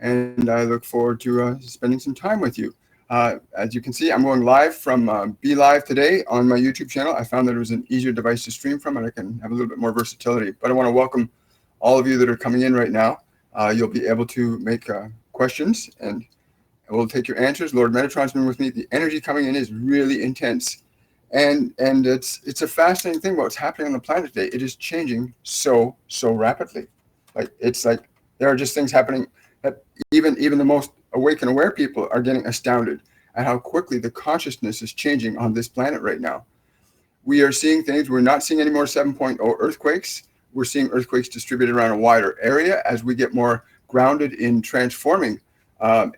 and I look forward to spending some time with you. As you can see, I'm going live from Be Live today on my YouTube channel. I found that it was an easier device to stream from, and I can have a little bit more versatility. But I want to welcome all of you that are coming in right now. You'll be able to make questions, and we'll take your answers. Lord Metatron's been with me. The energy coming in is really intense. And it's a fascinating thing about what's happening on the planet today. It is changing so rapidly. It's like there are just things happening that even the most awake and aware people are getting astounded at how quickly the consciousness is changing on this planet right now. We are seeing things. We're not seeing any more 7.0 earthquakes. We're seeing earthquakes distributed around a wider area as we get more grounded in transforming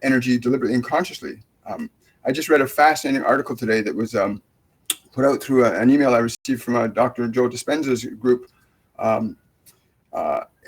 energy deliberately and consciously. I just read a fascinating article today that was put out through an email I received from Dr. Joe Dispenza's group.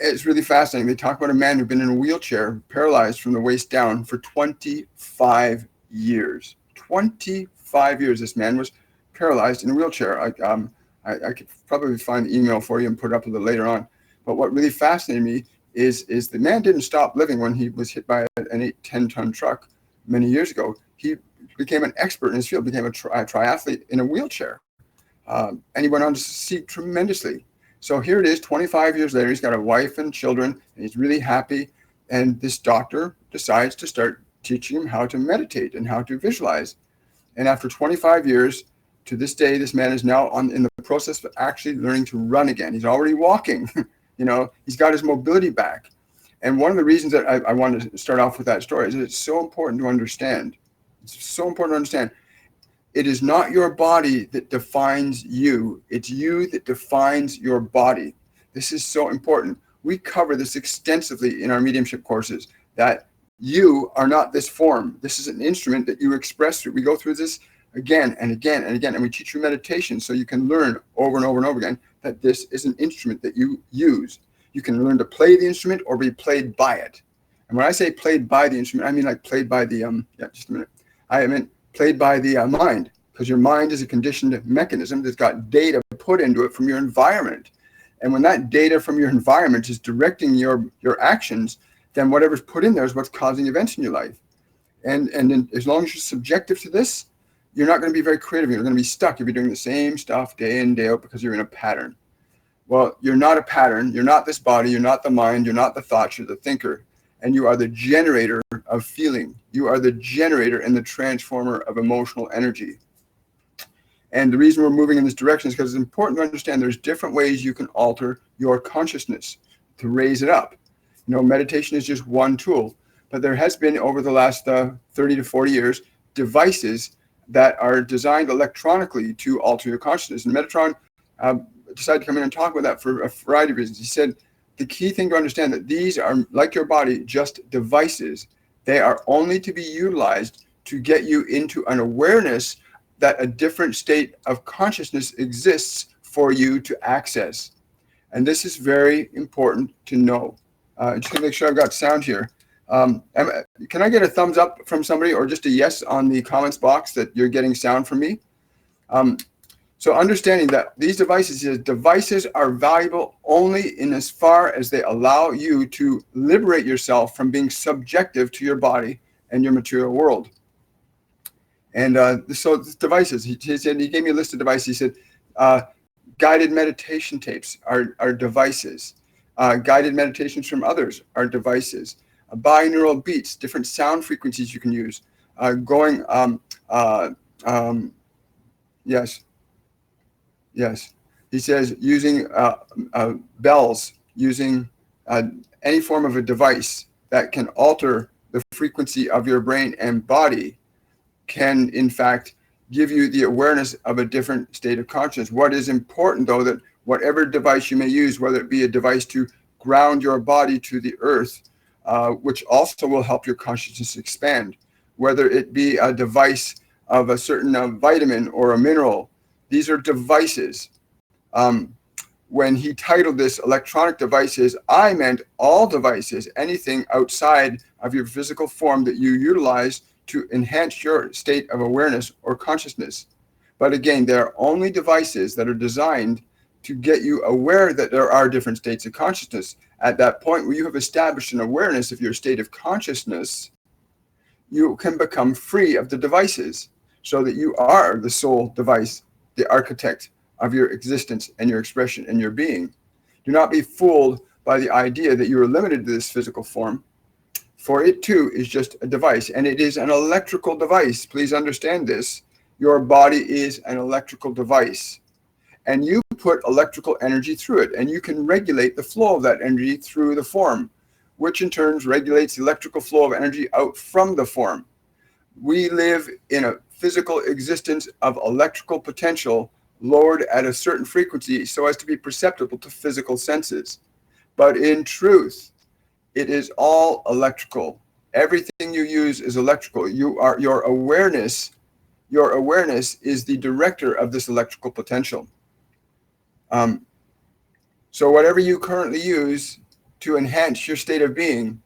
It's really fascinating. They talk about a man who'd been in a wheelchair, paralyzed from the waist down for 25 years. 25 years this man was paralyzed in a wheelchair. I could probably find the email for you and put it up a little later on. But what really fascinated me is the man didn't stop living when he was hit by an 8-10-ton truck many years ago. He became an expert in his field, became a triathlete in a wheelchair. And he went on to succeed tremendously. So here it is, 25 years later, he's got a wife and children, and he's really happy. And this doctor decides to start teaching him how to meditate and how to visualize. And after 25 years, to this day, this man is now in the process of actually learning to run again. He's already walking. He's got his mobility back. And one of the reasons that I wanted to start off with that story is that it's so important to understand. It's so important to understand. It is not your body that defines you. It's you that defines your body. This is so important. We cover this extensively in our mediumship courses, that you are not this form. This is an instrument that you express through. We go through this again and again and again, and we teach you meditation so you can learn over and over and over again that this is an instrument that you use. You can learn to play the instrument or be played by it. And when I say played by the instrument, I mean like played by the, just a minute. I meant played by the mind, because your mind is a conditioned mechanism that's got data put into it from your environment. And when that data from your environment is directing your actions, then whatever's put in there is what's causing events in your life. And then as long as you're subjective to this, you're not going to be very creative. You're going to be stuck. You'll be doing the same stuff day in, day out because you're in a pattern. Well, you're not a pattern. You're not this body. You're not the mind. You're not the thoughts. You're the thinker. And you are the generator of feeling. You are the generator and the transformer of emotional energy. And the reason we're moving in this direction is because it's important to understand there's different ways you can alter your consciousness to raise it up. Meditation is just one tool, but there has been over the last 30 to 40 years, devices that are designed electronically to alter your consciousness. And Metatron decided to come in and talk about that for a variety of reasons. He said, the key thing to understand that these are, like your body, just devices. They are only to be utilized to get you into an awareness that a different state of consciousness exists for you to access. And this is very important to know. Just to make sure I've got sound here. Can I get a thumbs up from somebody or just a yes on the comments box that you're getting sound from me? So understanding that these devices are valuable only in as far as they allow you to liberate yourself from being subjective to your body and your material world. And so devices, he said, he gave me a list of devices. He said, guided meditation tapes are devices. Guided meditations from others are devices. Binaural beats, different sound frequencies you can use. Yes. He says using bells, using any form of a device that can alter the frequency of your brain and body can, in fact, give you the awareness of a different state of consciousness. What is important, though, that whatever device you may use, whether it be a device to ground your body to the earth, which also will help your consciousness expand, whether it be a device of a certain vitamin or a mineral, these are devices. When he titled this electronic devices, I meant all devices, anything outside of your physical form that you utilize to enhance your state of awareness or consciousness. But again, they are only devices that are designed to get you aware that there are different states of consciousness. At that point where you have established an awareness of your state of consciousness, you can become free of the devices so that you are the sole device, the architect of your existence and your expression and your being. Do not be fooled by the idea that you are limited to this physical form, for it too is just a device, and it is an electrical device. Please understand this. Your body is an electrical device, and you put electrical energy through it, and you can regulate the flow of that energy through the form, which in turn regulates the electrical flow of energy out from the form. We live in a physical existence of electrical potential lowered at a certain frequency so as to be perceptible to physical senses. But in truth, it is all electrical. Everything you use is electrical. Your awareness is the director of this electrical potential. So whatever you currently use to enhance your state of being,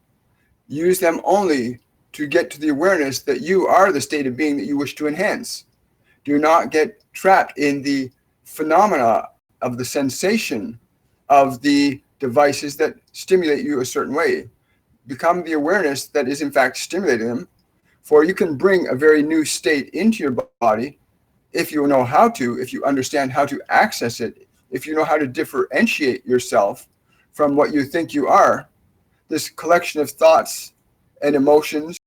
use them only to get to the awareness that you are the state of being that you wish to enhance. Do not get trapped in the phenomena of the sensation of the devices that stimulate you a certain way. Become the awareness that is in fact stimulating them, for you can bring a very new state into your body if you know how to, if you understand how to access it, if you know how to differentiate yourself from what you think you are. This collection of thoughts and emotions,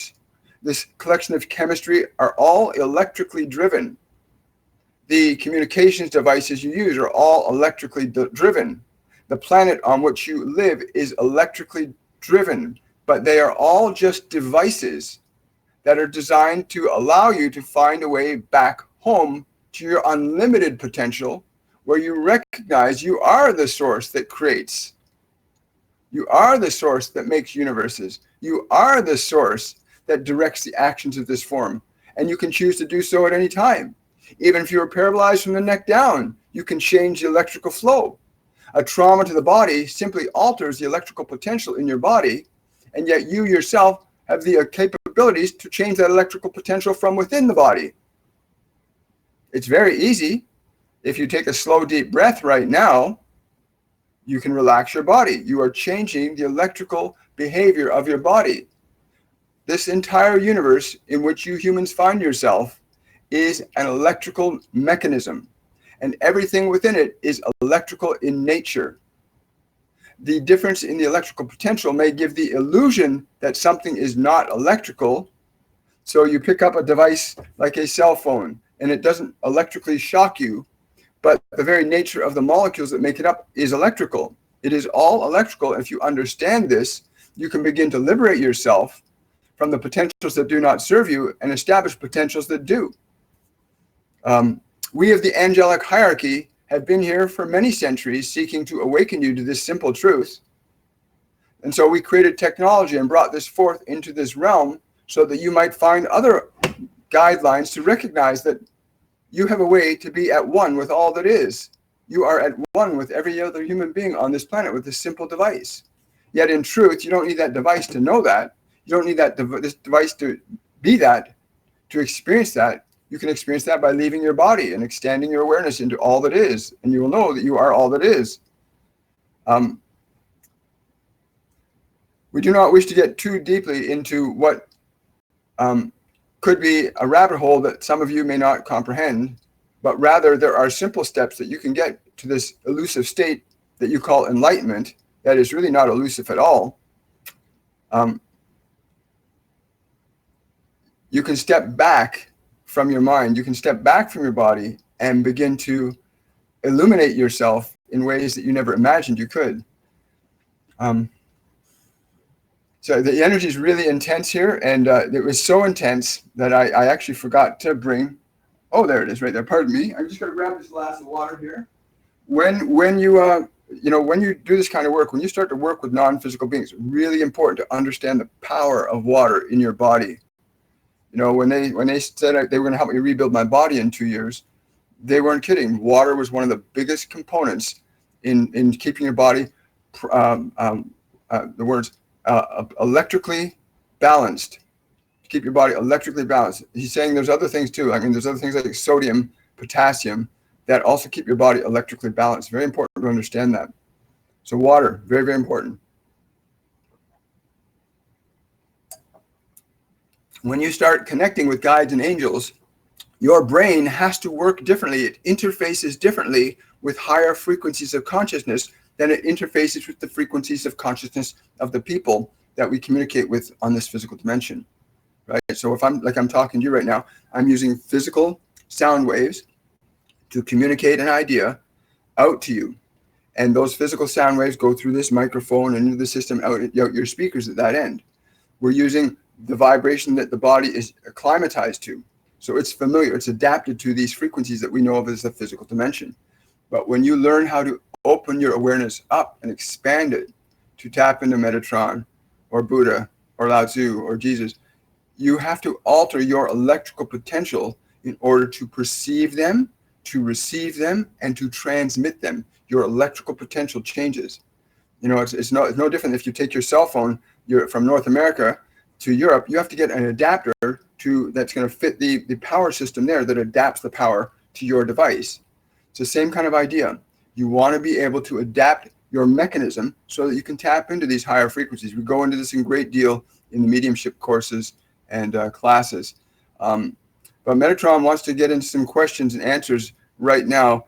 this collection of chemistry are all electrically driven. The communications devices you use are all electrically driven. The planet on which you live is electrically driven, but they are all just devices that are designed to allow you to find a way back home to your unlimited potential, where you recognize you are the source that creates. You are the source that makes universes. You are the source that directs the actions of this form, and you can choose to do so at any time. Even if you are paralyzed from the neck down, you can change the electrical flow. A trauma to the body simply alters the electrical potential in your body, and yet you yourself have the capabilities to change that electrical potential from within the body. It's very easy. If you take a slow, deep breath right now, you can relax your body. You are changing the electrical behavior of your body. This entire universe in which you humans find yourself is an electrical mechanism, and everything within it is electrical in nature. The difference in the electrical potential may give the illusion that something is not electrical. So you pick up a device like a cell phone, and it doesn't electrically shock you, but the very nature of the molecules that make it up is electrical. It is all electrical. If you understand this, you can begin to liberate yourself from the potentials that do not serve you and establish potentials that do. We of the angelic hierarchy have been here for many centuries seeking to awaken you to this simple truth. And so we created technology and brought this forth into this realm so that you might find other guidelines to recognize that you have a way to be at one with all that is. You are at one with every other human being on this planet with this simple device. Yet in truth, you don't need that device to know that. You don't need this device to be that, to experience that. You can experience that by leaving your body and extending your awareness into all that is, and you will know that you are all that is. We do not wish to get too deeply into what could be a rabbit hole that some of you may not comprehend, but rather there are simple steps that you can get to this elusive state that you call enlightenment that is really not elusive at all. You can step back from your mind, you can step back from your body and begin to illuminate yourself in ways that you never imagined you could. So the energy is really intense here, and it was so intense that I actually forgot to bring, oh, there it is right there, pardon me. I'm just gonna grab this glass of water here. When you do this kind of work, when you start to work with non-physical beings, it's really important to understand the power of water in your body. You know, when they said they were going to help me rebuild my body in 2 years, they weren't kidding. Water was one of the biggest components in keeping your body, electrically balanced. To keep your body electrically balanced. He's saying there's other things too. I mean, there's other things like sodium, potassium, that also keep your body electrically balanced. Very important to understand that. So water, very, very important. when you start connecting with guides and angels, your brain has to work differently. It interfaces differently with higher frequencies of consciousness than it interfaces with the frequencies of consciousness of the people that we communicate with on this physical dimension, right? So if I'm talking to you right now, I'm using physical sound waves to communicate an idea out to you. And those physical sound waves go through this microphone and into the system, out your speakers at that end. We're using the vibration that the body is acclimatized to. So it's familiar, it's adapted to these frequencies that we know of as the physical dimension. But when you learn how to open your awareness up and expand it to tap into Metatron or Buddha or Lao Tzu or Jesus, you have to alter your electrical potential in order to perceive them, to receive them, and to transmit them. Your electrical potential changes. You know, it's no different if you take your cell phone, you're from North America to Europe, you have to get an adapter that's going to fit the power system there that adapts the power to your device. It's the same kind of idea. You want to be able to adapt your mechanism so that you can tap into these higher frequencies. We go into this in great deal in the mediumship courses and classes. But Metatron wants to get into some questions and answers right now.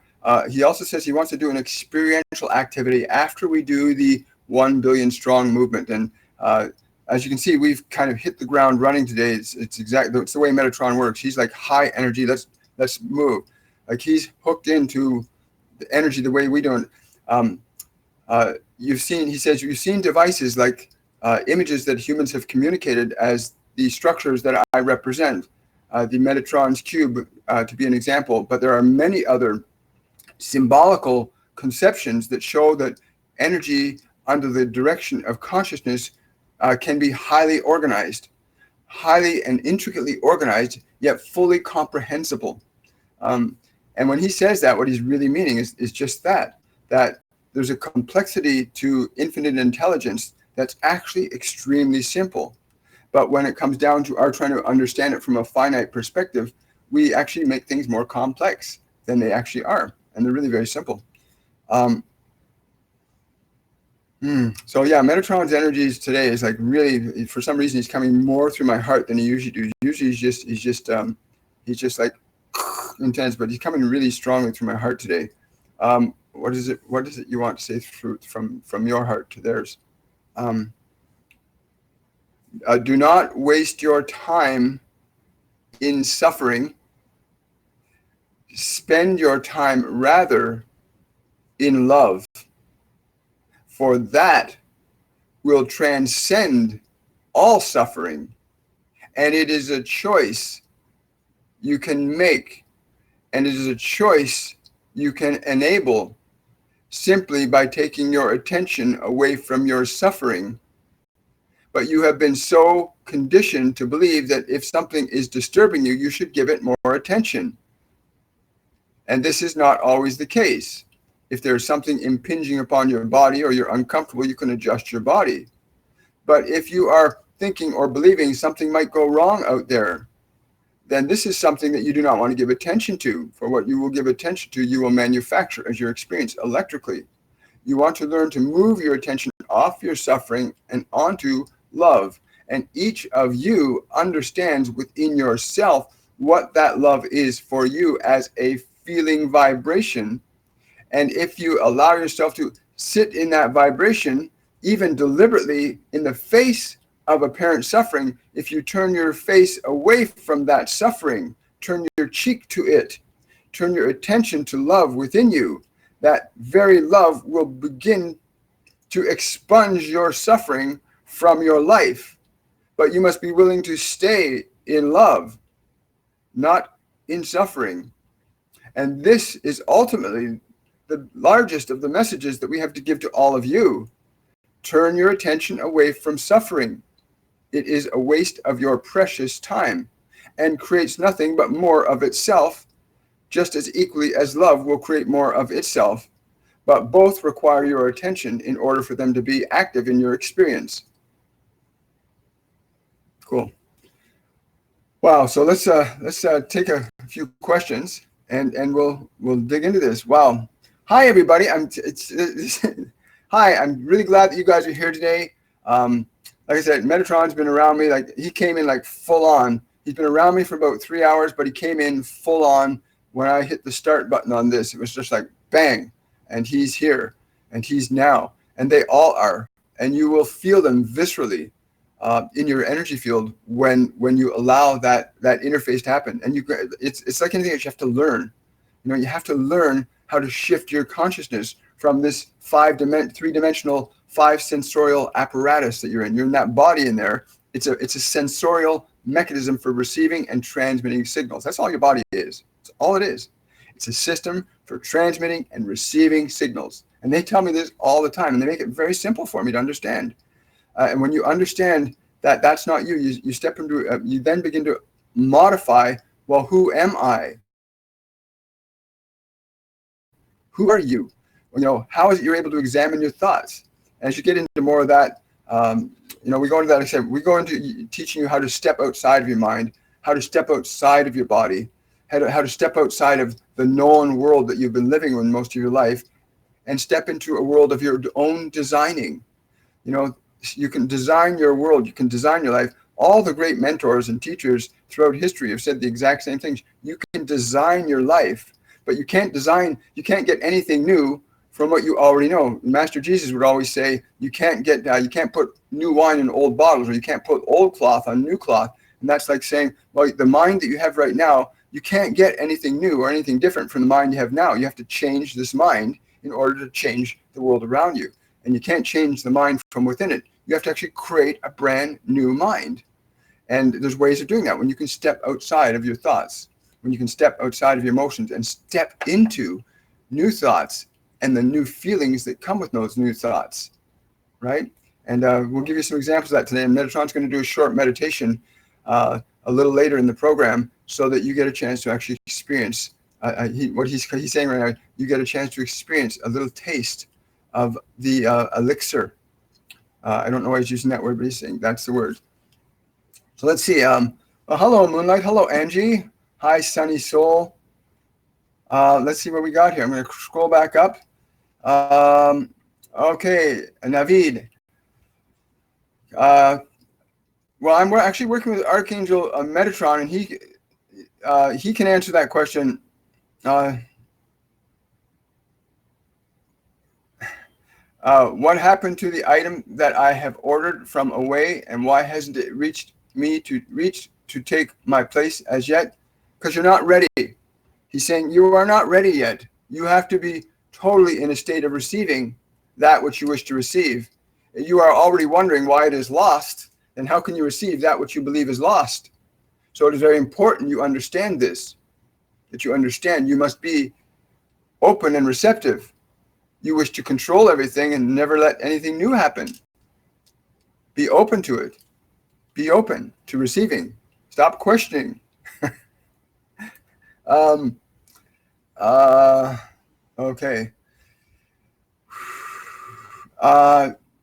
He also says he wants to do an experiential activity after we do the 1 billion strong movement. And as you can see, we've kind of hit the ground running today. It's the way Metatron works. He's like high energy. Let's move. Like he's hooked into the energy the way we do it. He says you've seen devices like images that humans have communicated as the structures that I represent. The Metatron's cube to be an example, but there are many other symbolical conceptions that show that energy under the direction of consciousness can be highly organized, highly and intricately organized, yet fully comprehensible. And when he says that, what he's really meaning is just that there's a complexity to infinite intelligence that's actually extremely simple. But when it comes down to our trying to understand it from a finite perspective, we actually make things more complex than they actually are. And they're really very simple. So yeah, Metatron's energies today is like really, for some reason, he's coming more through my heart than he usually does. Usually he's just like intense, but he's coming really strongly through my heart today. What is it you want to say from your heart to theirs? Do not waste your time in suffering. Spend your time rather in love, for that will transcend all suffering, and it is a choice you can make, and it is a choice you can enable simply by taking your attention away from your suffering. But you have been so conditioned to believe that if something is disturbing you, you should give it more attention. And this is not always the case. If there's something impinging upon your body or you're uncomfortable, you can adjust your body. But if you are thinking or believing something might go wrong out there, then this is something that you do not want to give attention to. For what you will give attention to, you will manufacture as your experience electrically. You want to learn to move your attention off your suffering and onto love. And each of you understands within yourself what that love is for you as a feeling vibration. And if you allow yourself to sit in that vibration, even deliberately in the face of apparent suffering, if you turn your face away from that suffering, turn your cheek to it, turn your attention to love within you, that very love will begin to expunge your suffering from your life. But you must be willing to stay in love, not in suffering. And this is ultimately the largest of the messages that we have to give to all of you. Turn your attention away from suffering. It is a waste of your precious time and creates nothing but more of itself, just as equally as love will create more of itself. But both require your attention in order for them to be active in your experience. Cool. Wow. So let's take a few questions and we'll dig into this. Wow. Hi everybody. Hi. I'm really glad that you guys are here today. like I said, Metatron's been around me. Like he came in like full on. He's been around me for about 3 hours, but he came in full on when I hit the start button on this. It was just like bang, and he's here, and he's now, and they all are, and you will feel them viscerally in your energy field when you allow that interface to happen. And it's like anything that you have to learn. You know, you have to learn how to shift your consciousness from this three-dimensional, five sensorial apparatus that you're in. You're in that body in there. It's a sensorial mechanism for receiving and transmitting signals. That's all your body is. That's all it is. It's a system for transmitting and receiving signals. And they tell me this all the time, and they make it very simple for me to understand. And when you understand that that's not you, you step into, you then begin to modify, well, who am I? Who are you? You know, how is it you're able to examine your thoughts? As you get into more of that, you know, we go into that, like I said, we go into teaching you how to step outside of your mind, how to step outside of your body, how to step outside of the known world that you've been living in most of your life, and step into a world of your own designing. You know, you can design your world, you can design your life. All the great mentors and teachers throughout history have said the exact same things. You can design your life, but you can't get anything new from what you already know. Master Jesus would always say, you can't put new wine in old bottles, or you can't put old cloth on new cloth. And that's like saying, well, the mind that you have right now, you can't get anything new or anything different from the mind you have now. You have to change this mind in order to change the world around you. And you can't change the mind from within it. You have to actually create a brand new mind. And there's ways of doing that when you can step outside of your thoughts, when you can step outside of your emotions and step into new thoughts and the new feelings that come with those new thoughts, right? And we'll give you some examples of that today. And Metatron's going to do a short meditation a little later in the program so that you get a chance to actually experience what he's saying right now. You get a chance to experience a little taste of the elixir. I don't know why he's using that word, but he's saying that's the word. So let's see. Well, hello, Moonlight. Hello, Angie. Hi, Sunny Soul. Let's see what we got here. I'm going to scroll back up. Okay, Navid. Well, I'm actually working with Archangel Metatron, and he can answer that question. What happened to the item that I have ordered from away, and why hasn't it reached me to take my place as yet? Because you're not ready. He's saying you are not ready yet. You have to be totally in a state of receiving that which you wish to receive. You are already wondering why it is lost, then how can you receive that which you believe is lost? So it is very important you understand this, that you understand you must be open and receptive. You wish to control everything and never let anything new happen. Be open to it. Be open to receiving. Stop questioning. Okay.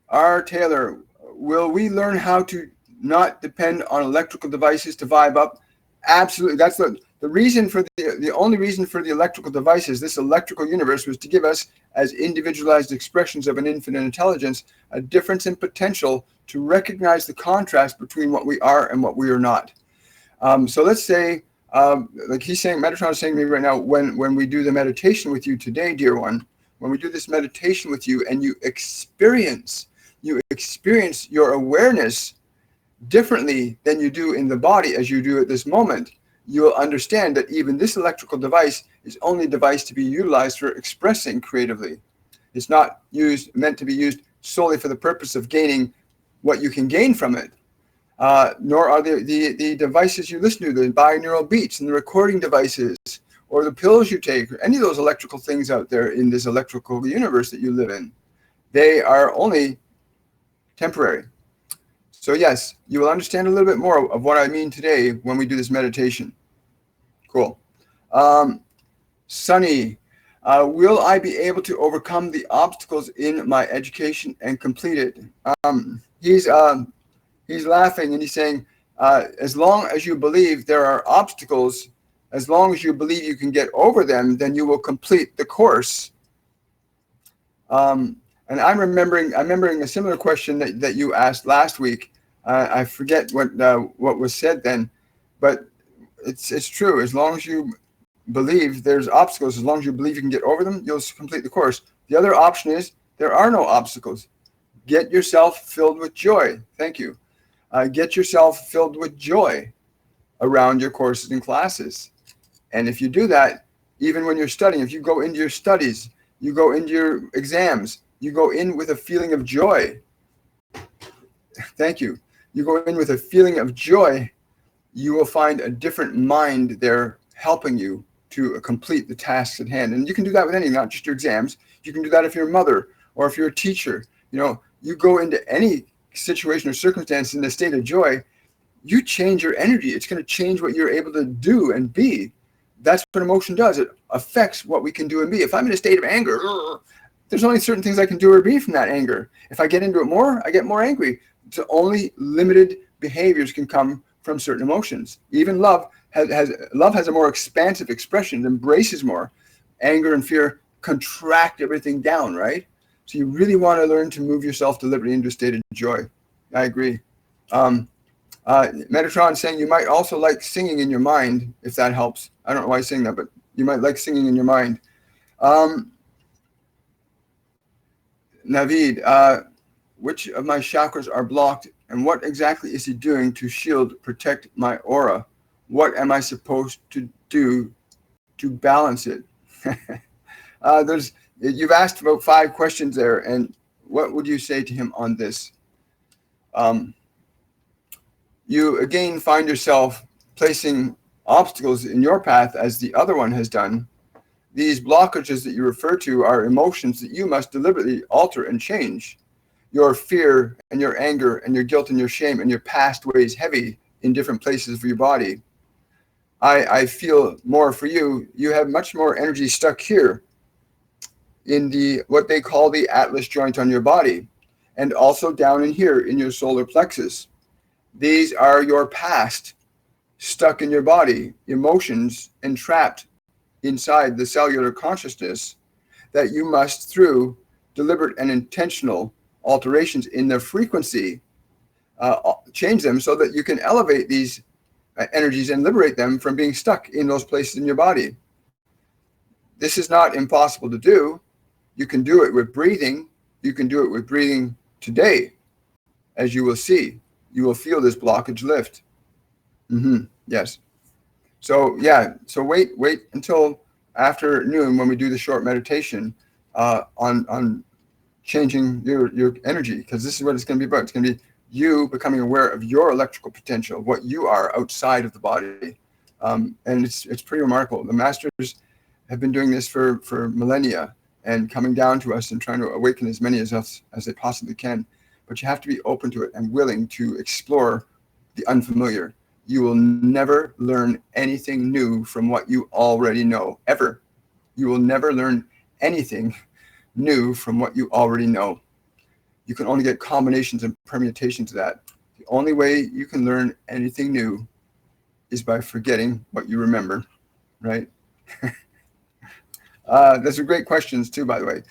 R. Taylor, will we learn how to not depend on electrical devices to vibe up? Absolutely. That's the reason for the only reason for the electrical devices, this electrical universe, was to give us, as individualized expressions of an infinite intelligence, a difference in potential to recognize the contrast between what we are and what we are not. So let's say, like he's saying, Metatron is saying to me right now, when we do the meditation with you today, dear one, when we do this meditation with you and you experience your awareness differently than you do in the body as you do at this moment, you will understand that even this electrical device is only a device to be utilized for expressing creatively. It's not meant to be used solely for the purpose of gaining what you can gain from it. Nor are the devices you listen to, the binaural beats and the recording devices, or the pills you take, or any of those electrical things out there in this electrical universe that you live in. They are only temporary. So yes, you will understand a little bit more of what I mean today when we do this meditation. Cool. Sunny, will I be able to overcome the obstacles in my education and complete it? He's laughing and he's saying, as long as you believe there are obstacles, as long as you believe you can get over them, then you will complete the course. And I'm remembering a similar question that you asked last week. I forget what was said then, but it's true. As long as you believe there's obstacles, as long as you believe you can get over them, you'll complete the course. The other option is there are no obstacles. Get yourself filled with joy. Thank you. Get yourself filled with joy around your courses and classes. And if you do that, even when you're studying, if you go into your studies, you go into your exams, you go in with a feeling of joy. Thank you. You go in with a feeling of joy, you will find a different mind there helping you to complete the tasks at hand. And you can do that with anything, not just your exams. You can do that if you're a mother or if you're a teacher. You go into any situation or circumstance in a state of joy, you change your energy. It's going to change what you're able to do and be. That's what emotion does. It affects what we can do and be. If I'm in a state of anger, there's only certain things I can do or be from that anger. If I get into it more, I get more angry. So only limited behaviors can come from certain emotions. Even love has a more expansive expression, it embraces more. Anger and fear contract everything down, right? So you really want to learn to move yourself deliberately into a state of joy. I agree. Metatron saying you might also like singing in your mind, if that helps. I don't know why he's saying that, but you might like singing in your mind. Naveed, which of my chakras are blocked and what exactly is he doing to shield, protect my aura? What am I supposed to do to balance it? You've asked about 5 questions there, and what would you say to him on this? You again find yourself placing obstacles in your path as the other one has done. These blockages that you refer to are emotions that you must deliberately alter and change. Your fear and your anger and your guilt and your shame and your past weighs heavy in different places of your body. I feel more for you. You have much more energy stuck here in what they call the atlas joint on your body, and also down in here in your solar plexus. These are your past stuck in your body, emotions entrapped inside the cellular consciousness that you must, through deliberate and intentional alterations in their frequency, change them so that you can elevate these energies and liberate them from being stuck in those places in your body. This is not impossible to do. You can do it with breathing. You can do it with breathing today, as you will see. You will feel this blockage lift. Yes. So wait until afternoon when we do the short meditation on changing your energy, because this is what it's going to be about. It's going to be you becoming aware of your electrical potential, what you are outside of the body. And it's pretty remarkable. The masters have been doing this for millennia and coming down to us and trying to awaken as many as us as they possibly can. But you have to be open to it and willing to explore the unfamiliar. You will never learn anything new from what you already know, ever. You will never learn anything new from what you already know. You can only get combinations and permutations of that. The only way you can learn anything new is by forgetting what you remember, right? Those are great questions too, by the way.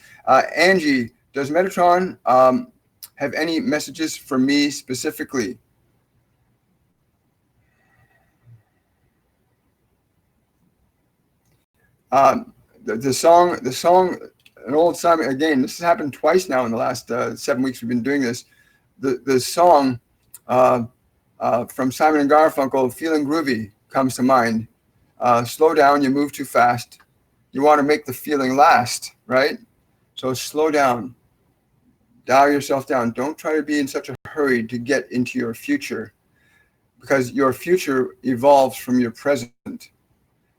Angie, does Metatron have any messages for me specifically? The song, an old song, again, this has happened twice now in the last 7 weeks we've been doing this. The song from Simon and Garfunkel, Feeling Groovy, comes to mind. Slow down, you move too fast. You want to make the feeling last, right? So slow down, dial yourself down. Don't try to be in such a hurry to get into your future, because your future evolves from your present.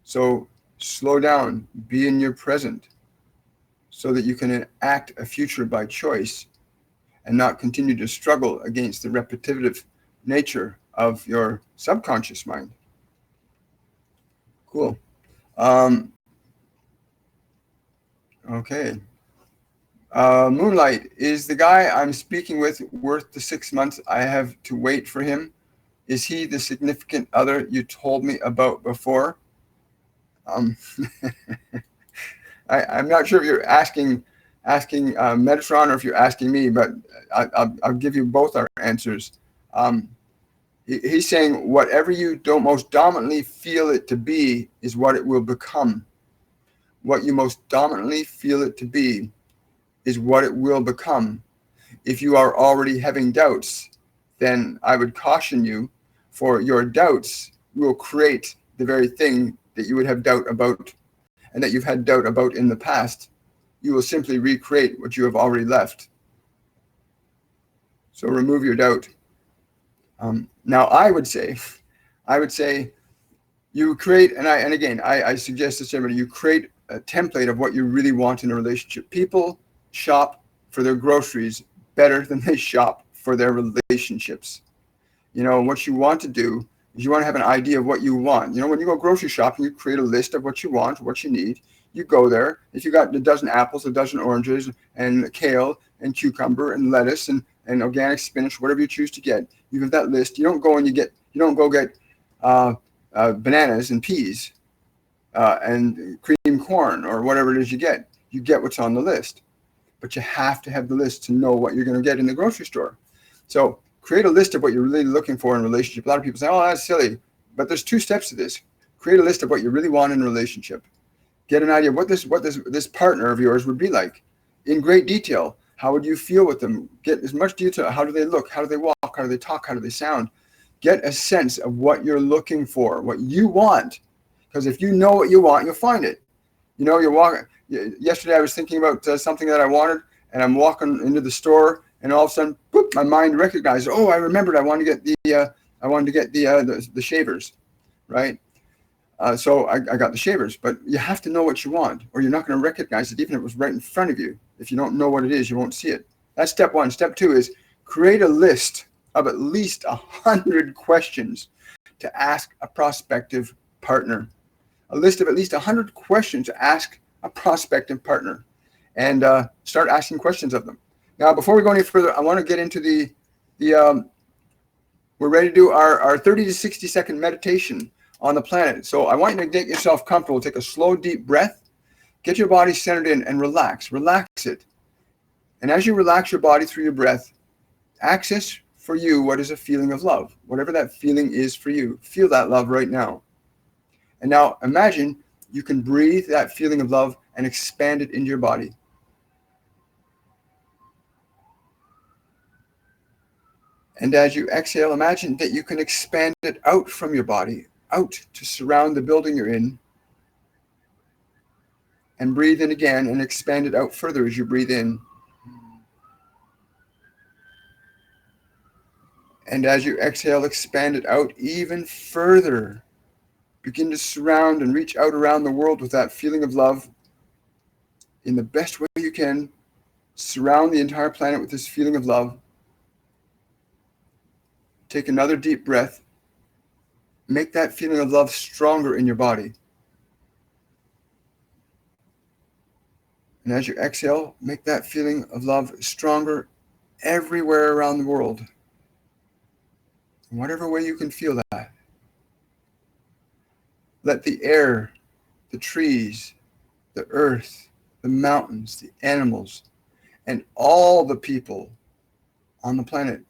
So slow down, be in your present, so that you can enact a future by choice and not continue to struggle against the repetitive nature of your subconscious mind. Cool. Okay. Moonlight, is the guy I'm speaking with worth the 6 months I have to wait for him? Is he the significant other you told me about before? I'm not sure if you're asking Metatron or if you're asking me, but I'll give you both our answers. He's saying whatever you don't most dominantly feel it to be is what it will become. What you most dominantly feel it to be is what it will become. If you are already having doubts, then I would caution you, for your doubts will create the very thing that you would have doubt about and that you've had doubt about in the past. You will simply recreate what you have already left. So remove your doubt. Now I would say you create, and again, I suggest this to everybody, you create a template of what you really want in a relationship. People shop for their groceries better than they shop for their relationships. What you want to do is you want to have an idea of what you want. When you go grocery shopping, you create a list of what you want, what you need. You go there. If you got a dozen apples, a dozen oranges, and kale, and cucumber, and lettuce, and organic spinach, whatever you choose to get, you have that list. You don't go get bananas and peas and cream corn or whatever it is you get. You get what's on the list. But you have to have the list to know what you're going to get in the grocery store. So create a list of what you're really looking for in a relationship. A lot of people say, oh, that's silly. But there's 2 steps to this. Create a list of what you really want in a relationship. Get an idea of what this partner of yours would be like in great detail. How would you feel with them? Get as much detail. How do they look? How do they walk? How do they talk? How do they sound? Get a sense of what you're looking for, what you want. Because if you know what you want, you'll find it. You're walking. Yesterday I was thinking about something that I wanted, and I'm walking into the store, and all of a sudden, boop, my mind recognized, oh, I remembered I wanted to get the shavers, right? So I got the shavers, but you have to know what you want, or you're not going to recognize it, even if it was right in front of you. If you don't know what it is, you won't see it. That's step 1. Step 2 is create a list of at least 100 questions to ask a prospective partner. A list of at least 100 questions to ask a prospective partner, and start asking questions of them. Now, before we go any further, I want to get into we're ready to do our 30 to 60 second meditation on the planet. So I want you to get yourself comfortable. Take a slow, deep breath. Get your body centered in and relax. Relax it. And as you relax your body through your breath, access for you what is a feeling of love. Whatever that feeling is for you, feel that love right now. And now imagine you can breathe that feeling of love and expand it into your body. And as you exhale, imagine that you can expand it out from your body, out to surround the building you're in. And breathe in again and expand it out further as you breathe in. And as you exhale, expand it out even further. Begin to surround and reach out around the world with that feeling of love in the best way you can. Surround the entire planet with this feeling of love. Take another deep breath. Make that feeling of love stronger in your body. And as you exhale, make that feeling of love stronger everywhere around the world. In whatever way you can feel that. Let the air, the trees, the earth, the mountains, the animals, and all the people on the planet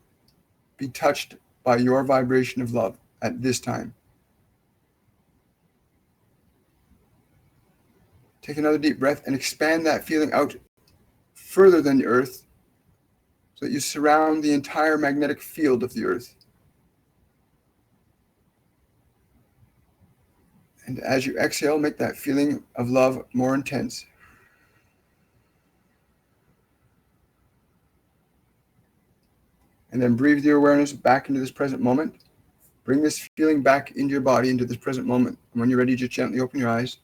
be touched by your vibration of love at this time. Take another deep breath and expand that feeling out further than the earth so that you surround the entire magnetic field of the earth. And as you exhale, make that feeling of love more intense. And then breathe your awareness back into this present moment. Bring this feeling back into your body, into this present moment. And when you're ready, just gently open your eyes.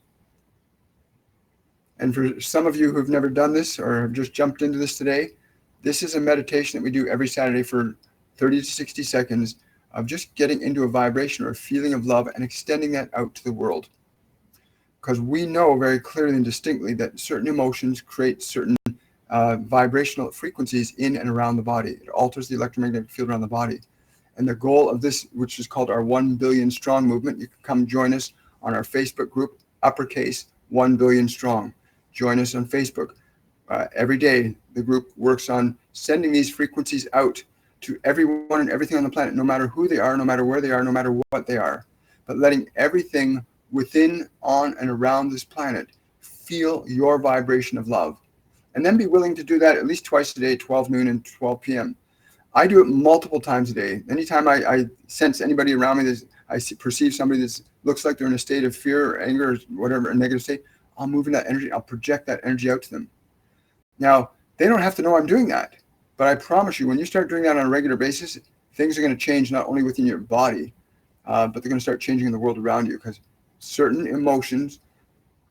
And for some of you who've never done this or have just jumped into this today, this is a meditation that we do every Saturday for 30 to 60 seconds of just getting into a vibration or a feeling of love and extending that out to the world. Because we know very clearly and distinctly that certain emotions create certain vibrational frequencies in and around the body. It alters the electromagnetic field around the body. And the goal of this, which is called our 1 Billion Strong movement, you can come join us on our Facebook group, uppercase 1 Billion Strong. Join us on Facebook. Every day, the group works on sending these frequencies out to everyone and everything on the planet, no matter who they are, no matter where they are, no matter what they are, but letting everything within, on, and around this planet feel your vibration of love. And then be willing to do that at least twice a day, 12 noon and 12 p.m. I do it multiple times a day. Anytime I sense anybody around me, perceive somebody that looks like they're in a state of fear or anger or whatever, a negative state, I'll move in that energy. I'll project that energy out to them. Now, they don't have to know I'm doing that. But I promise you, when you start doing that on a regular basis, things are going to change not only within your body, but they're going to start changing in the world around you, because certain emotions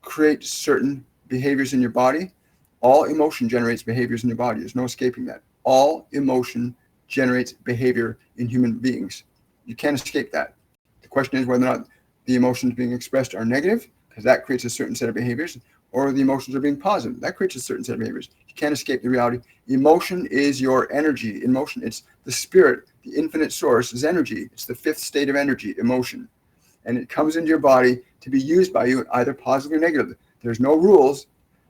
create certain behaviors in your body. All emotion generates behaviors in your body. There's no escaping that. All emotion generates behavior in human beings. You can't escape that. The question is whether or not the emotions being expressed are negative, because that creates a certain set of behaviors, or the emotions are being positive. That creates a certain set of behaviors. You can't escape the reality. Emotion is your energy. Emotion, it's the spirit, the infinite source is energy. It's the fifth state of energy, emotion. And it comes into your body to be used by you either positively or negatively. There's no rules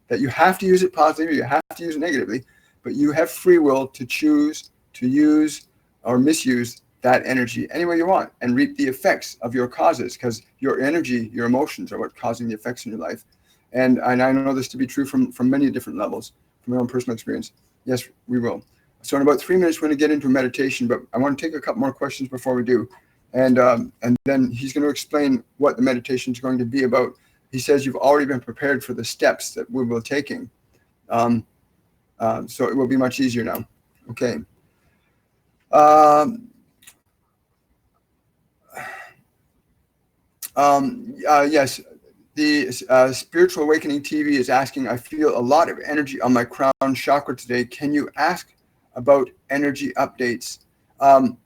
that you have to use it positively or you have to use it negatively, but you have free will to choose to use or misuse that energy any way you want and reap the effects of your causes, because your energy, your emotions are what causing the effects in your life. And I know this to be true from many different levels, from my own personal experience. Yes, we will. So in about 3 minutes, we're going to get into meditation, but I want to take a couple more questions before we do. And then he's going to explain what the meditation is going to be about. He says you've already been prepared for the steps that we will be taking. So it will be much easier now. Okay. Yes. The Spiritual Awakening TV is asking, I feel a lot of energy on my crown chakra today. Can you ask about energy updates? What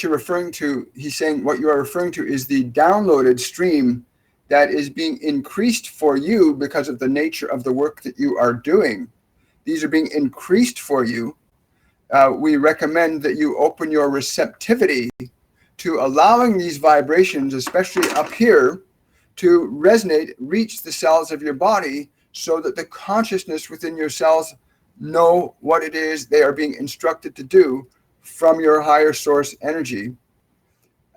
you're referring to, he's saying what you are referring to is the downloaded stream that is being increased for you because of the nature of the work that you are doing. These are being increased for you. We recommend that you open your receptivity to allowing these vibrations, especially up here, to resonate, reach the cells of your body so that the consciousness within your cells know what it is they are being instructed to do from your higher source energy.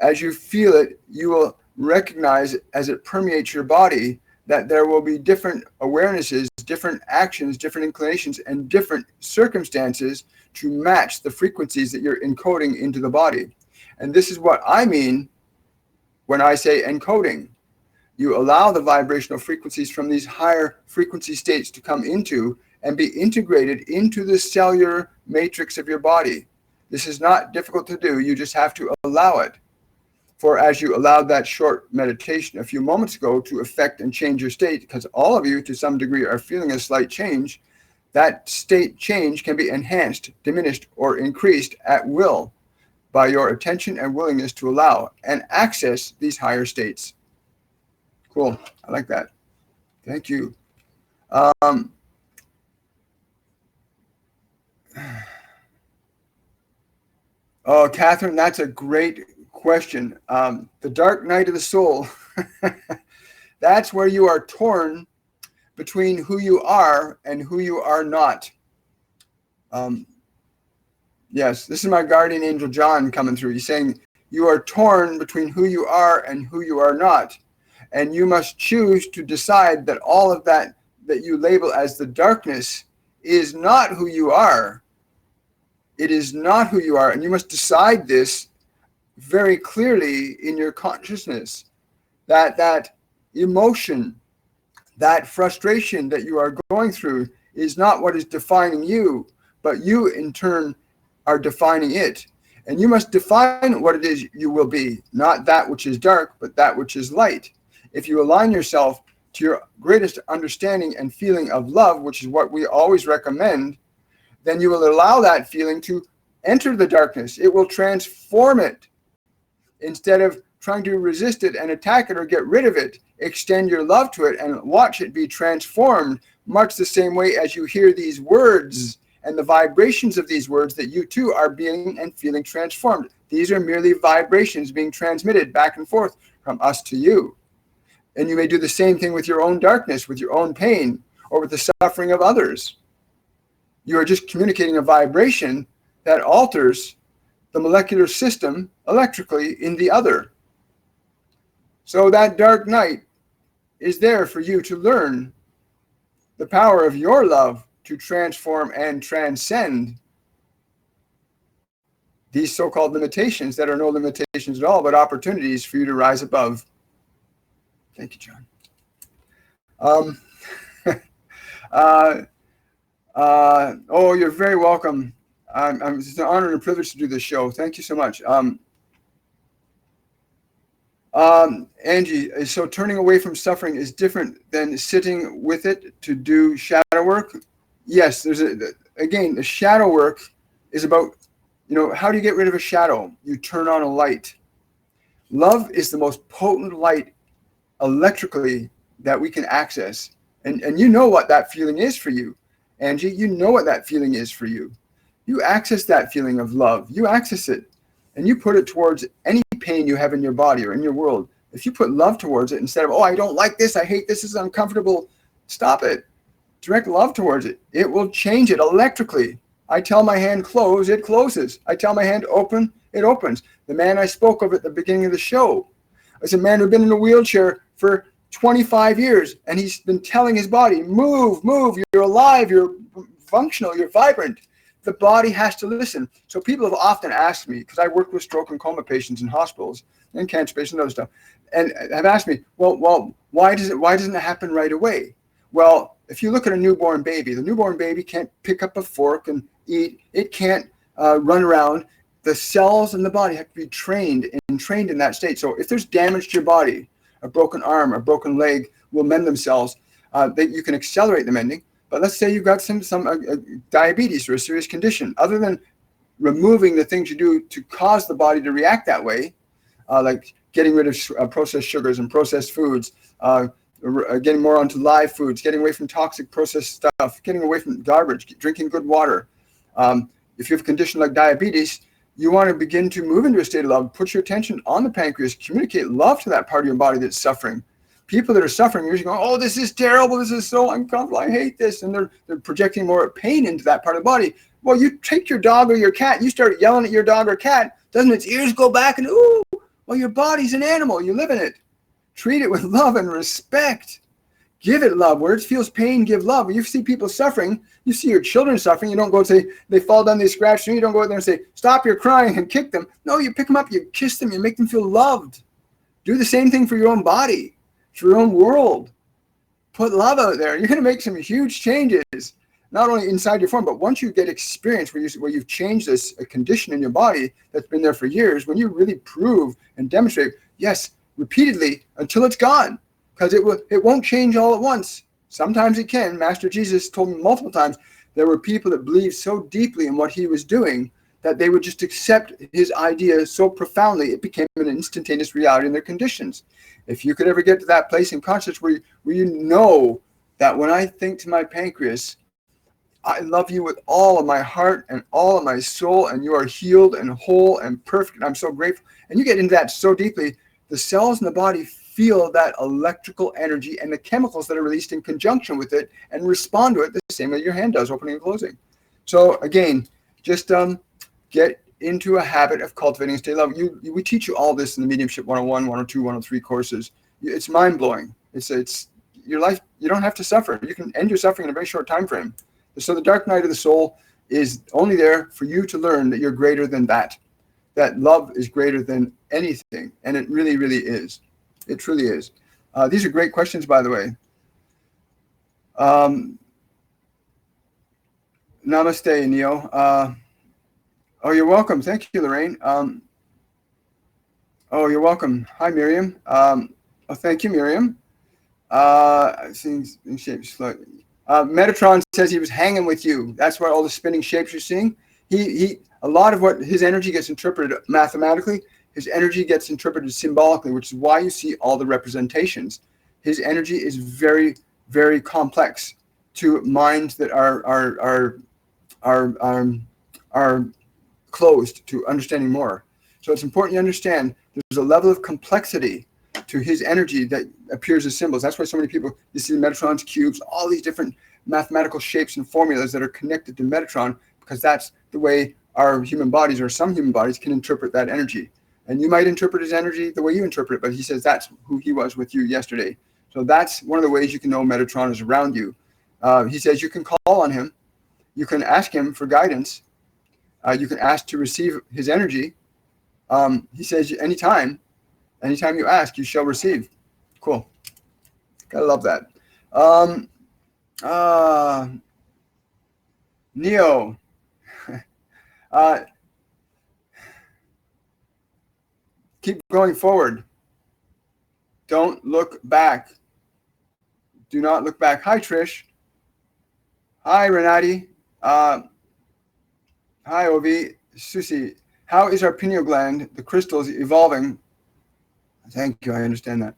As you feel it, you will recognize as it permeates your body that there will be different awarenesses, different actions, different inclinations, and different circumstances to match the frequencies that you're encoding into the body. And this is what I mean when I say encoding. You allow the vibrational frequencies from these higher frequency states to come into and be integrated into the cellular matrix of your body. This is not difficult to do. You just have to allow it. For as you allowed that short meditation a few moments ago to affect and change your state, because all of you to some degree are feeling a slight change, that state change can be enhanced, diminished, or increased at will by your attention and willingness to allow and access these higher states. Cool. I like that. Thank you. Oh, Catherine, that's a great question. The dark night of the soul, that's where you are torn between who you are and who you are not. Yes, this is my guardian angel John coming through. He's saying you are torn between who you are and who you are not. And you must choose to decide that all of that you label as the darkness is not who you are. It is not who you are. And you must decide this very clearly in your consciousness, that emotion, that frustration that you are going through is not what is defining you, but you in turn are defining it. And you must define what it is you will be, not that which is dark, but that which is light. If you align yourself to your greatest understanding and feeling of love, which is what we always recommend, then you will allow that feeling to enter the darkness. It will transform it. Instead of trying to resist it and attack it or get rid of it, extend your love to it and watch it be transformed, much the same way as you hear these words and the vibrations of these words, that you too are being and feeling transformed. These are merely vibrations being transmitted back and forth from us to you. And you may do the same thing with your own darkness, with your own pain, or with the suffering of others. You are just communicating a vibration that alters the molecular system electrically in the other. So that dark night is there for you to learn the power of your love to transform and transcend these so-called limitations that are no limitations at all, but opportunities for you to rise above. Thank you, John. Oh, you're very welcome. It's an honor and a privilege to do this show. Thank you so much. Angie, so turning away from suffering is different than sitting with it to do shadow work? Yes, again, the shadow work is about, how do you get rid of a shadow? You turn on a light. Love is the most potent light electrically that we can access. And you know what that feeling is for you. Angie, you know what that feeling is for you. You access that feeling of love. You access it. And you put it towards any pain you have in your body or in your world. If you put love towards it instead of, oh, I don't like this, I hate this is uncomfortable, stop it. Direct love towards it. It will change it electrically. I tell my hand close, it closes. I tell my hand open, it opens. The man I spoke of at the beginning of the show is a man who'd been in a wheelchair for 25 years, and he's been telling his body, move, you're alive, you're functional, you're vibrant. The body has to listen. So people have often asked me, because I work with stroke and coma patients in hospitals and cancer patients and other stuff, and have asked me, well, why doesn't it happen right away? Well, if you look at a newborn baby, the newborn baby can't pick up a fork and eat. It can't run around. The cells in the body have to be trained in that state. So if there's damage to your body, a broken arm, a broken leg will mend themselves. That you can accelerate the mending. But let's say you've got some diabetes or a serious condition. Other than removing the things you do to cause the body to react that way, like getting rid of processed sugars and processed foods, getting more onto live foods, getting away from toxic processed stuff, getting away from garbage, drinking good water. If you have a condition like diabetes, you want to begin to move into a state of love, put your attention on the pancreas, communicate love to that part of your body that's suffering. People that are suffering are usually going, oh, this is terrible, this is so uncomfortable, I hate this, and they're projecting more pain into that part of the body. Well, you take your dog or your cat, you start yelling at your dog or cat, doesn't its ears go back and, ooh, well, your body's an animal, you live in it. Treat it with love and respect. Give it love. Where it feels pain, give love. When you see people suffering, you see your children suffering, you don't go and say, they fall down, they scratch, and you don't go out there and say, stop your crying and kick them. No, you pick them up, you kiss them, you make them feel loved. Do the same thing for your own body, for your own world. Put love out there. You're going to make some huge changes, not only inside your form, but once you get experience where you've changed a condition in your body that's been there for years, when you really prove and demonstrate, yes, repeatedly until it's gone. Because it won't change all at once. Sometimes it can. Master Jesus told me multiple times there were people that believed so deeply in what he was doing that they would just accept his idea so profoundly it became an instantaneous reality in their conditions. If you could ever get to that place in consciousness where you know that when I think to my pancreas, I love you with all of my heart and all of my soul, and you are healed and whole and perfect, and I'm so grateful. And you get into that so deeply, the cells in the body feel that electrical energy and the chemicals that are released in conjunction with it and respond to it the same way your hand does, opening and closing. So again, just get into a habit of cultivating a state of love. We teach you all this in the Mediumship 101, 102, 103 courses. It's mind-blowing. It's your life. You don't have to suffer. You can end your suffering in a very short time frame. So the dark night of the soul is only there for you to learn that you're greater than that love is greater than anything. And it really, really is. It truly is. These are great questions, by the way. Namaste, Neo. Oh, you're welcome. Thank you, Lorraine. Oh, you're welcome. Hi, Miriam. Thank you, Miriam. Seeing shapes slightly. Metatron says he was hanging with you. That's why all the spinning shapes you're seeing. A lot of what his energy gets interpreted mathematically, his energy gets interpreted symbolically, which is why you see all the representations. His energy is very, very complex to minds that are closed to understanding more. So it's important you understand there's a level of complexity to his energy that appears as symbols. That's why so many people, you see the Metatron's cubes, all these different mathematical shapes and formulas that are connected to Metatron, because that's the way our human bodies, or some human bodies, can interpret that energy. And you might interpret his energy the way you interpret it, but he says that's who he was with you yesterday. So that's one of the ways you can know Metatron is around you. He says you can call on him. You can ask him for guidance. You can ask to receive his energy. He says anytime you ask, you shall receive. Cool. Gotta love that. Neo. Keep going forward. Don't look back. Do not look back. Hi, Trish. Hi, Renati. Hi, Ovi. Susie. How is our pineal gland, the crystals, evolving? Thank you. I understand that.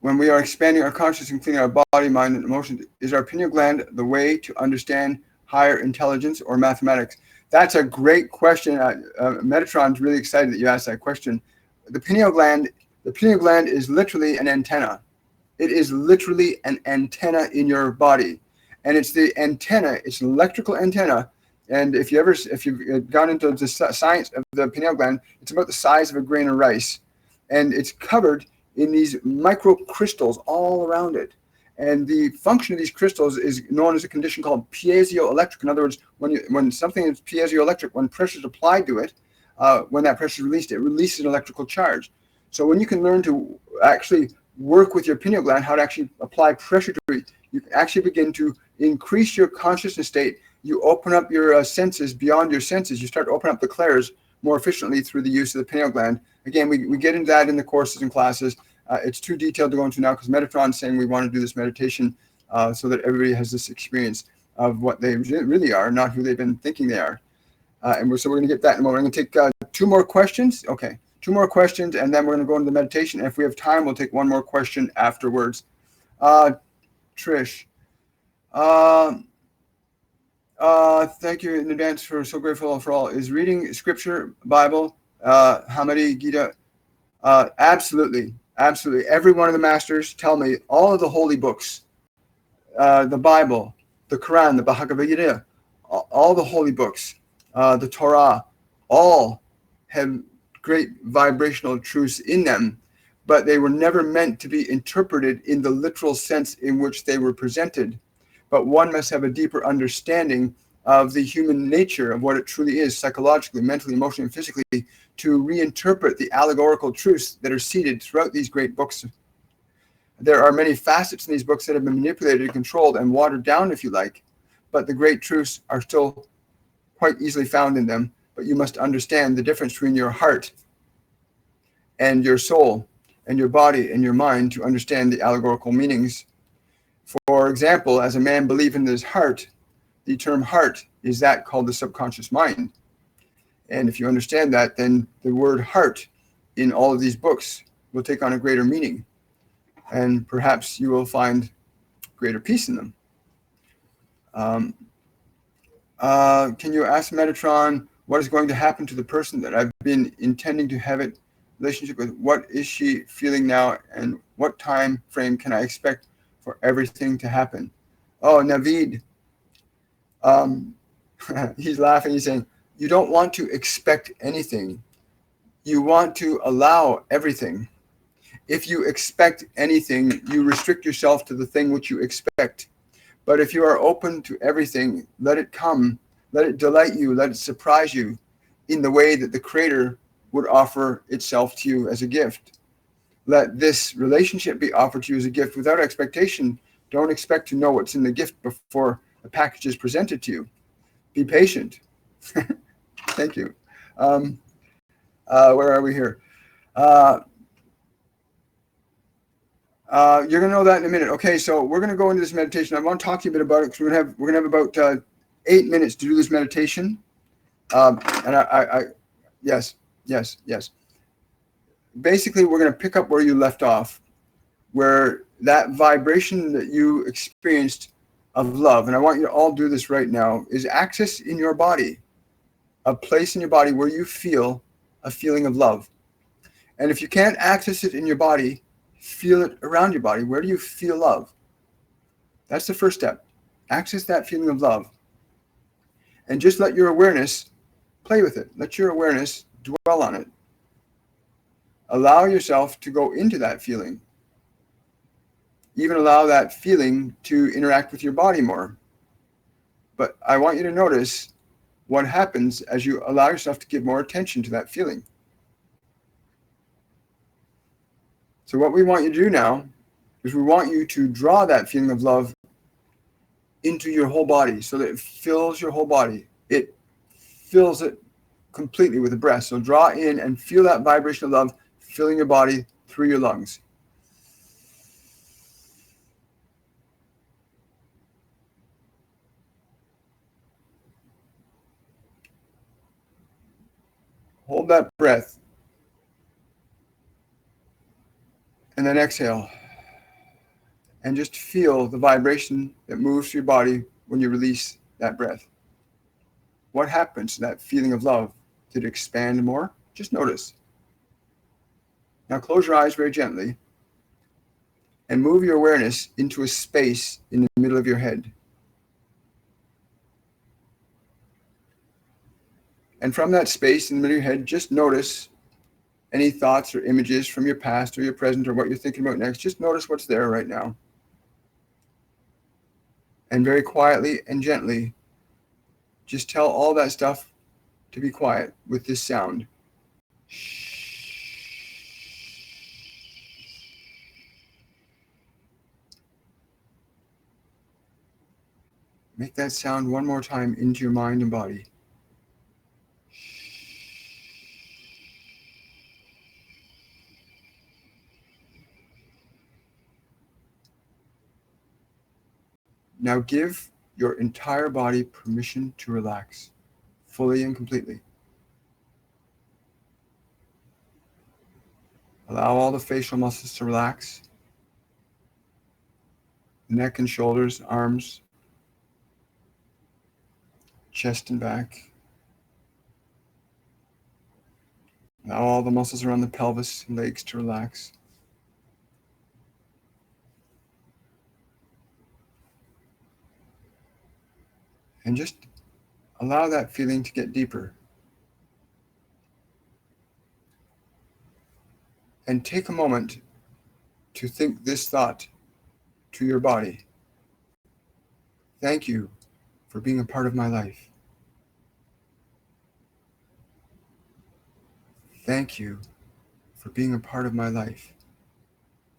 When we are expanding our consciousness and cleaning our body, mind, and emotions, is our pineal gland the way to understand higher intelligence or mathematics? That's a great question. Metatron's really excited that you asked that question. The pineal gland is literally an antenna. It is literally an antenna in your body, and it's the antenna. It's an electrical antenna. And if you've gone into the science of the pineal gland, it's about the size of a grain of rice, and it's covered in these microcrystals all around it. And the function of these crystals is known as a condition called piezoelectric. In other words, when something is piezoelectric, when pressure is applied to it, when that pressure is released, it releases an electrical charge. So when you can learn to actually work with your pineal gland, how to actually apply pressure to it, you can actually begin to increase your consciousness state. You open up your senses beyond your senses. You start to open up the clairs more efficiently through the use of the pineal gland. Again, we get into that in the courses and classes. It's too detailed to go into now because Metatron's saying we want to do this meditation so that everybody has this experience of what they really are, not who they've been thinking they are. So we're going to get that in a moment. I'm going to take 2 more questions. Okay, 2 more questions, and then we're going to go into the meditation. And if we have time, we'll take 1 more question afterwards. Trish. Thank you in advance for so grateful for all. Is reading scripture, Bible, Hamadi, Gita? Absolutely. Absolutely. Every one of the masters tell me all of the holy books, the Bible, the Quran, the Bhagavad Gita, all the holy books, the Torah, all have great vibrational truths in them, but they were never meant to be interpreted in the literal sense in which they were presented. But one must have a deeper understanding of the human nature of what it truly is, psychologically, mentally, emotionally, and physically, to reinterpret the allegorical truths that are seated throughout these great books. There are many facets in these books that have been manipulated and controlled and watered down, if you like, but the great truths are still quite easily found in them. But you must understand the difference between your heart and your soul and your body and your mind to understand the allegorical meanings. For example, as a man believes in his heart, the term heart is that called the subconscious mind. And if you understand that, then the word heart in all of these books will take on a greater meaning. And perhaps you will find greater peace in them. Can you ask Metatron what is going to happen to the person that I've been intending to have a relationship with? What is she feeling now? And what time frame can I expect for everything to happen? Oh, Naveed. He's laughing. He's saying, you don't want to expect anything. You want to allow everything. If you expect anything, you restrict yourself to the thing which you expect. But if you are open to everything, let it come. Let it delight you. Let it surprise you in the way that the Creator would offer itself to you as a gift. Let this relationship be offered to you as a gift without expectation. Don't expect to know what's in the gift before the package is presented to you. Be patient. Thank you. Where are we here? You're going to know that in a minute. Okay, so we're going to go into this meditation. I want to talk to you a bit about it because we're going to have about 8 minutes to do this meditation. Yes. Basically, we're going to pick up where you left off, where that vibration that you experienced of love, and I want you to all do this right now, is access in your body, a place in your body where you feel a feeling of love. And if you can't access it in your body, feel it around your body. Where do you feel love? That's the first step. Access that feeling of love. And just let your awareness play with it. Let your awareness dwell on it. Allow yourself to go into that feeling. Even allow that feeling to interact with your body more. But I want you to notice what happens as you allow yourself to give more attention to that feeling. So what we want you to do now is we want you to draw that feeling of love into your whole body so that it fills your whole body. It fills it completely with the breath. So draw in and feel that vibration of love filling your body through your lungs. Hold that breath. And then exhale. And just feel the vibration that moves through your body when you release that breath. What happens to that feeling of love? Did it expand more? Just notice. Now close your eyes very gently and move your awareness into a space in the middle of your head. And from that space in the middle of your head, just notice any thoughts or images from your past or your present or what you're thinking about next. Just notice what's there right now. And very quietly and gently, just tell all that stuff to be quiet with this sound. Make that sound one more time into your mind and body. Now give your entire body permission to relax, fully and completely. Allow all the facial muscles to relax, neck and shoulders, arms, chest and back. Allow all the muscles around the pelvis and legs to relax. And just allow that feeling to get deeper. And take a moment to think this thought to your body. Thank you for being a part of my life. Thank you for being a part of my life.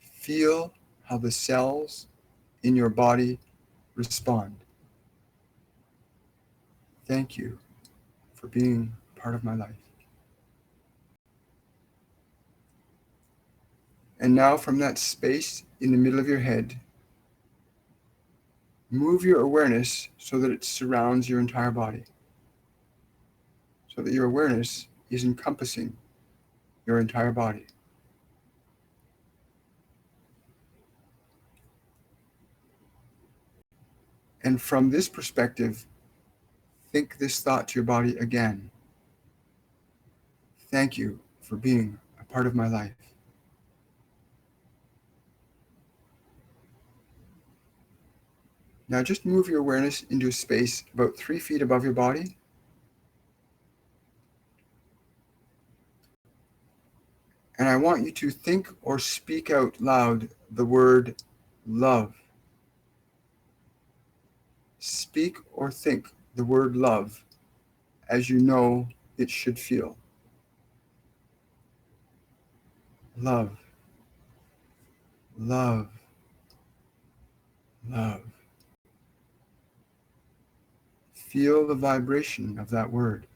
Feel how the cells in your body respond. Thank you for being part of my life. And now from that space in the middle of your head, move your awareness so that it surrounds your entire body. So that your awareness is encompassing your entire body. And from this perspective, think this thought to your body again. Thank you for being a part of my life. Now just move your awareness into a space about 3 feet above your body. And I want you to think or speak out loud the word love. Speak or think the word love as you know it should feel. Love, love, love. Feel the vibration of that word.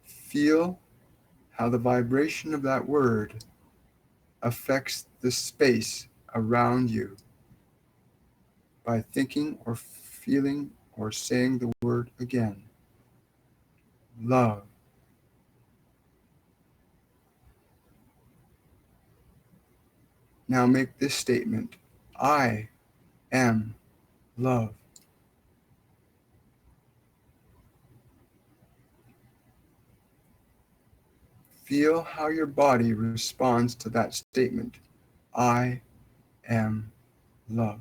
Feel how the vibration of that word affects the space around you by thinking or feeling or saying the word again. Love. Now make this statement. I am love. feel how your body responds to that statement. I am love.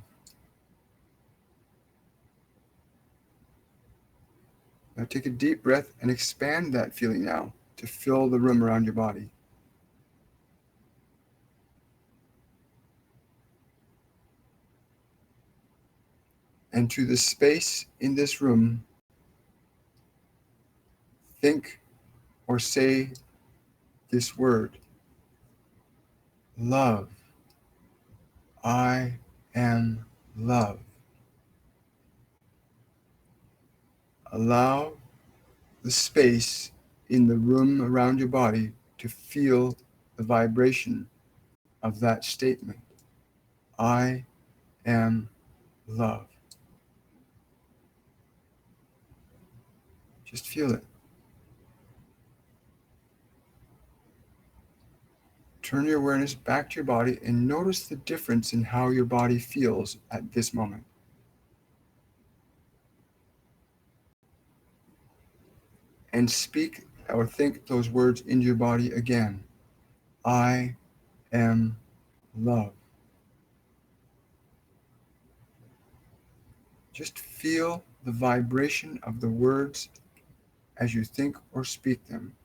Now take a deep breath and expand that feeling now to fill the room around your body. And to the space in this room, think or say this word, love. I am love. Allow the space in the room around your body to feel the vibration of that statement. I am love. Just feel it. Turn your awareness back to your body and notice the difference in how your body feels at this moment. And speak or think those words into your body again. I am love. Just feel the vibration of the words as you think or speak them.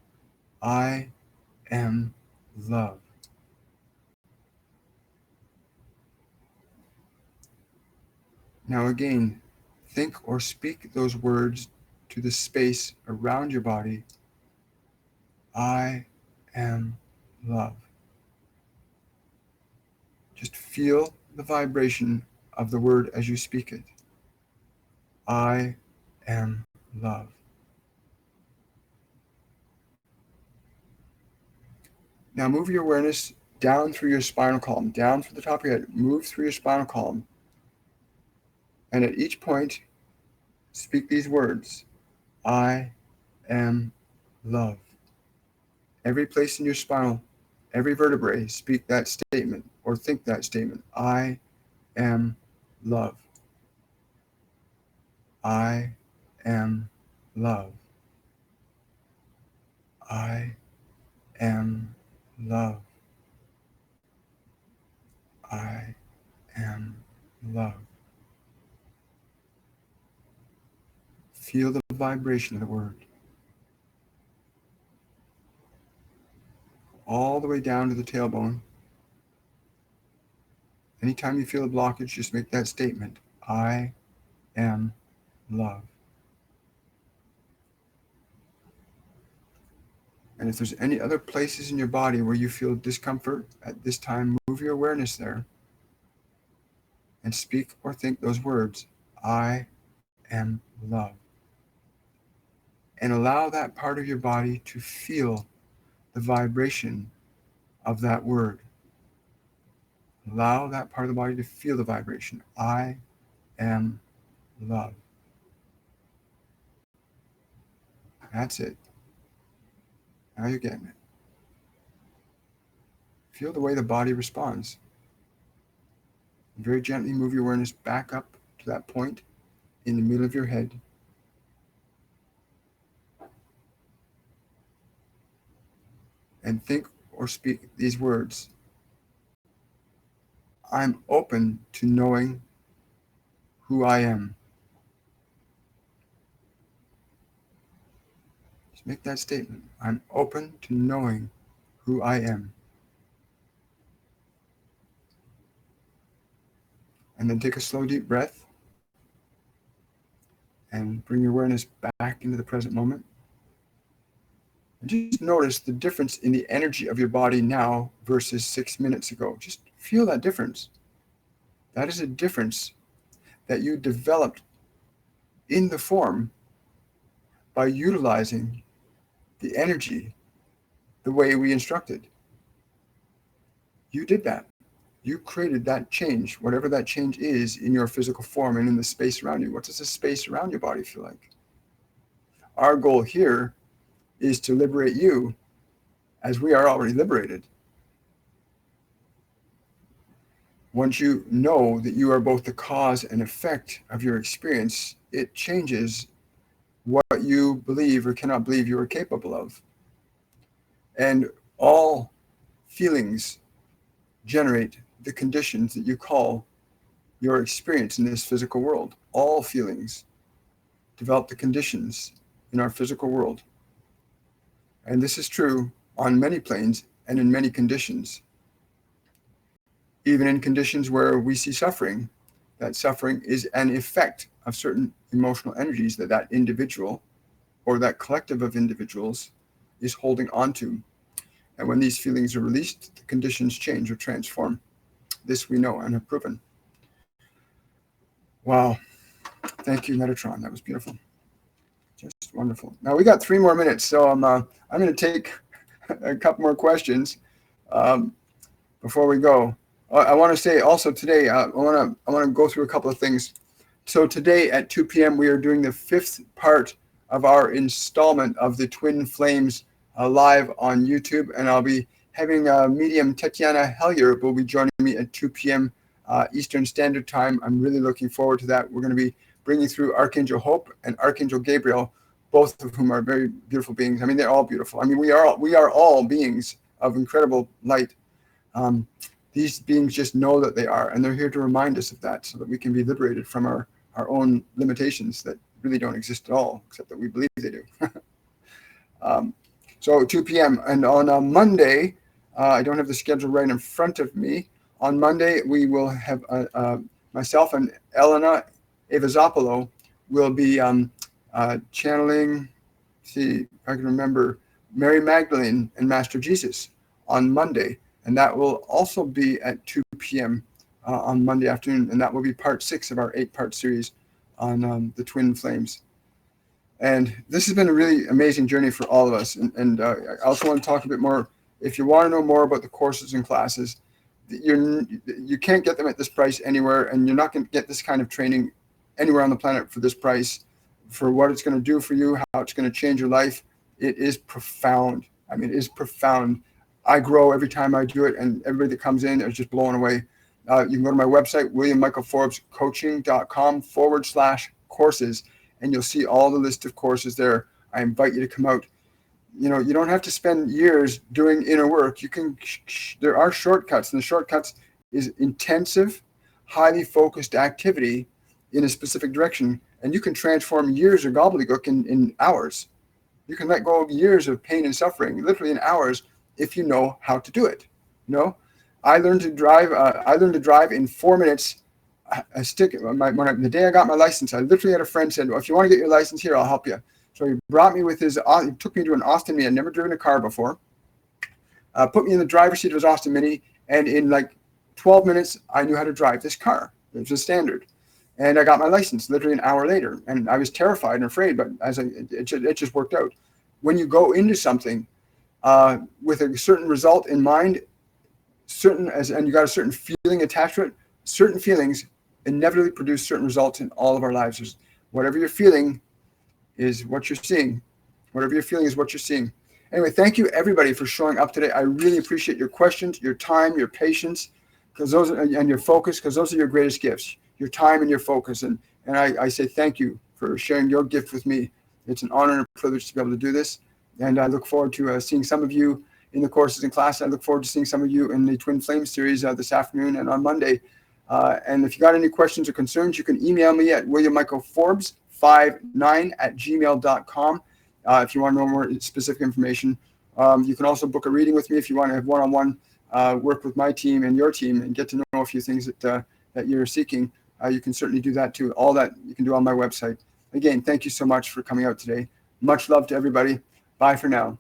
I am love. Now again, think or speak those words to the space around your body. I am love. Just feel the vibration of the word as you speak it. I am love. Now move your awareness down through your spinal column, down from the top of your head, move through your spinal column. And at each point, speak these words. I am love. Every place in your spinal, every vertebrae, speak that statement or think that statement. I am love. I am love. I am love. I am love. Feel the vibration of the word. All the way down to the tailbone. Anytime you feel a blockage, just make that statement. I am love. And if there's any other places in your body where you feel discomfort at this time, move your awareness there and speak or think those words. I am love. And allow that part of your body to feel the vibration of that word. Allow that part of the body to feel the vibration. I am love. That's it. Now you're getting it. Feel the way the body responds. Very gently move your awareness back up to that point in the middle of your head. And think or speak these words. I'm open to knowing who I am. Just make that statement. I'm open to knowing who I am. And then take a slow, deep breath and bring your awareness back into the present moment. And just notice the difference in the energy of your body now versus 6 minutes ago. Just feel that difference. That is a difference that you developed in the form by utilizing the energy the way we instructed. You did that. You created that change, whatever that change is in your physical form and in the space around you. What does the space around your body feel like? Our goal here is to liberate you as we are already liberated. Once you know that you are both the cause and effect of your experience, it changes what you believe or cannot believe you are capable of. And all feelings generate the conditions that you call your experience in this physical world. All feelings develop the conditions in our physical world. And this is true on many planes and in many conditions. Even in conditions where we see suffering, that suffering is an effect of certain emotional energies that that individual or that collective of individuals is holding on to. And when these feelings are released, the conditions change or transform. This we know and have proven. Wow. Thank you, Metatron. That was beautiful. Just wonderful. Now we got 3 more minutes, so I'm going to take a couple more questions before we go. I want to say also today, I want to go through a couple of things. So today at 2 p.m. we are doing the 5th part of our installment of the Twin Flames live on YouTube, and I'll be having medium Tatiana Hellier will be joining me at 2 p.m. Eastern Standard Time. I'm really looking forward to that. We're going to be bringing through Archangel Hope and Archangel Gabriel, both of whom are very beautiful beings. I mean, they're all beautiful. I mean, we are all beings of incredible light. These beings just know that they are, and they're here to remind us of that so that we can be liberated from our own limitations that really don't exist at all, except that we believe they do. So 2 p.m. And on Monday, I don't have the schedule right in front of me. On Monday, we will have myself and Elena Evazopoulos will be channeling, see if I can remember, Mary Magdalene and Master Jesus on Monday. And that will also be at 2 p.m. On Monday afternoon. And that will be part 6 of our 8-part series on the Twin Flames. And this has been a really amazing journey for all of us. And I also want to talk a bit more. If you want to know more about the courses and classes, you can't get them at this price anywhere, and you're not going to get this kind of training anywhere on the planet for this price, for what it's going to do for you, how it's going to change your life. It is profound. I mean, it is profound. I grow every time I do it, and everybody that comes in is just blown away. You can go to my website, WilliamMichaelForbesCoaching.com/courses, and you'll see all the list of courses there. I invite you to come out. You know, you don't have to spend years doing inner work. You can, there are shortcuts, and the shortcuts is intensive, highly focused activity in a specific direction, and you can transform years of gobbledygook in hours. You can let go of years of pain and suffering, literally in hours, if you know how to do it. You know, I learned to drive. In 4 minutes. The day I got my license, I literally had a friend said, well, if you want to get your license here, I'll help you. So he brought me with he took me to an Austin Mini. I'd never driven a car before. Put me in the driver's seat of his Austin Mini, and in like 12 minutes, I knew how to drive this car. It was a standard. And I got my license literally an hour later. And I was terrified and afraid, but it just worked out. When you go into something with a certain result in mind, and you got a certain feeling attached to it, certain feelings inevitably produce certain results in all of our lives. Whatever you're feeling is what you're seeing. Whatever you're feeling is what you're seeing. Anyway, thank you everybody for showing up today. I really appreciate your questions, your time, your patience, and your focus, because those are your greatest gifts, your time and your focus. And I say thank you for sharing your gift with me. It's an honor and a privilege to be able to do this. And I look forward to seeing some of you in the courses and class. I look forward to seeing some of you in the Twin Flame series this afternoon and on Monday. And if you got any questions or concerns, you can email me at WilliamMichaelForbes59@gmail.com. If you want to know more specific information. You can also book a reading with me if you want to have one-on-one work with my team and your team and get to know a few things that you're seeking. You can certainly do that too. All that you can do on my website. Again, thank you so much for coming out today. Much love to everybody. Bye for now.